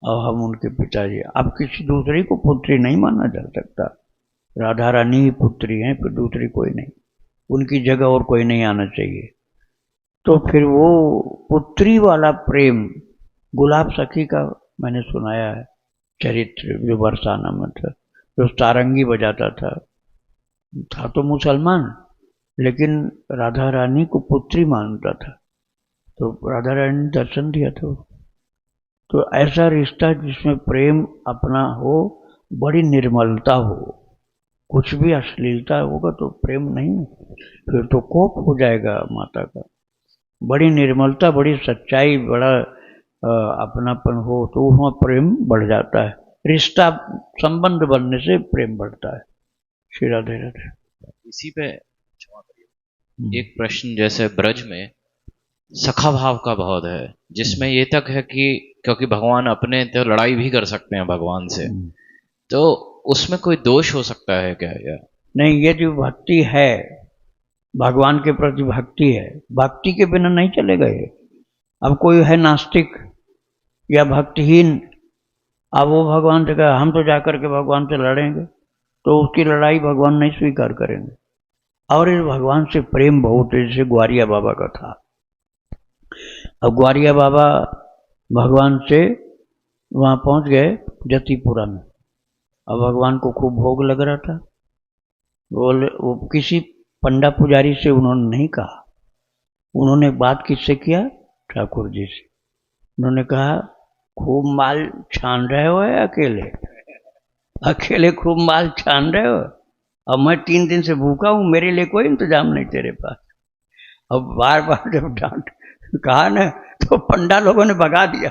और हम उनके पिताजी। अब किसी दूसरी को पुत्री नहीं माना जा सकता, राधा रानी ही पुत्री हैं, फिर दूसरी कोई नहीं, उनकी जगह और कोई नहीं आना चाहिए। तो फिर वो पुत्री वाला प्रेम, गुलाब सखी का मैंने सुनाया है चरित्र, जो बरसाना में था, जो सारंगी बजाता था तो मुसलमान, लेकिन राधा रानी को पुत्री मानता था, तो राधा रानी ने दर्शन दिया था। तो ऐसा रिश्ता जिसमें प्रेम अपना हो, बड़ी निर्मलता हो, कुछ भी अश्लीलता होगा तो प्रेम नहीं, फिर तो कोप हो जाएगा माता का। बड़ी निर्मलता, बड़ी सच्चाई, बड़ा अपनापन हो तो वहाँ प्रेम बढ़ जाता है। रिश्ता संबंध बनने से प्रेम बढ़ता है। श्री राधे राधे। इसी पे क्षमा करिए, एक प्रश्न, जैसे ब्रज में सखा भाव का बहुत है, जिसमें ये तक है कि क्योंकि भगवान अपने तो लड़ाई भी कर सकते हैं भगवान से, तो उसमें कोई दोष हो सकता है क्या? या नहीं, ये जो भक्ति है, भगवान के प्रति भक्ति है, भक्ति के बिना नहीं चलेगा ये। अब कोई है नास्तिक या भक्तिहीन, अब वो भगवान से कहा हम तो जाकर के भगवान से लड़ेंगे, तो उसकी लड़ाई भगवान नहीं स्वीकार करेंगे। और इस भगवान से प्रेम बहुत है, जैसे ग्वारिया बाबा का था। अब ग्वारिया बाबा भगवान से वहाँ पहुँच गए जतिपुरा में। अब भगवान को खूब भोग लग रहा था। बोले, वो किसी पंडा पुजारी से उन्होंने नहीं कहा, उन्होंने बात किससे किया? ठाकुर जी से। उन्होंने कहा खूब माल छान रहे हो या अकेले? अकेले खूब माल छान रहे हो, अब मैं 3 दिन से भूखा हूं, मेरे लिए कोई इंतजाम नहीं तेरे पास। अब बार बार जब डांट कहा ना, तो पंडा लोगों ने भगा दिया।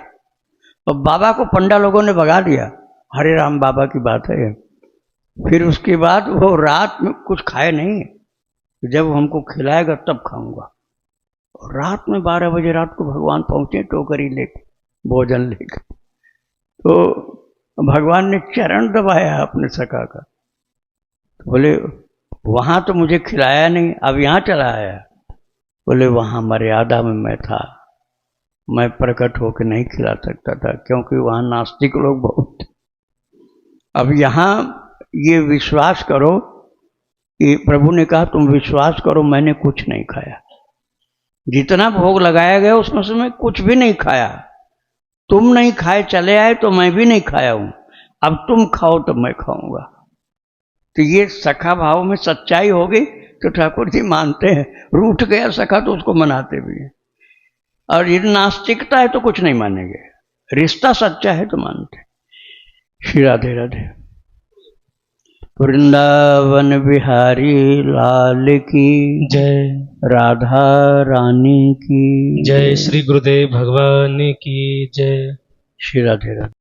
अब बाबा को पंडा लोगों ने भगा दिया। हरे राम बाबा की बात है। फिर उसके बाद वो रात में कुछ खाए नहीं, जब हमको खिलाएगा तब खाऊंगा। और रात में 12 बजे रात को भगवान पहुंचे टोकरी लेके, भोजन लेकर। तो भगवान ने चरण दबाया अपने सखा का। तो बोले वहां तो मुझे खिलाया नहीं, अब यहाँ चला आया। बोले वहां मर्यादा में मैं था, मैं प्रकट होकर नहीं खिला सकता था, क्योंकि वहां नास्तिक लोग बहुत थे। अब यहाँ ये विश्वास करो कि प्रभु ने कहा तुम विश्वास करो, मैंने कुछ नहीं खाया। जितना भोग लगाया गया उसमें से मैं कुछ भी नहीं खाया। तुम नहीं खाए चले आए तो मैं भी नहीं खाया हूं, अब तुम खाओ तो मैं खाऊंगा। तो ये सखा भाव में सच्चाई हो गई तो ठाकुर जी मानते हैं। रूठ गया सखा तो उसको मनाते भी हैं। और ये नास्तिकता है तो कुछ नहीं मानेंगे, रिश्ता सच्चा है तो मानते। श्री राधे राधे। वृंदावन बिहारी लाल की जय। राधा रानी की जय। श्री गुरुदेव भगवान की जय। श्री राधे राधे।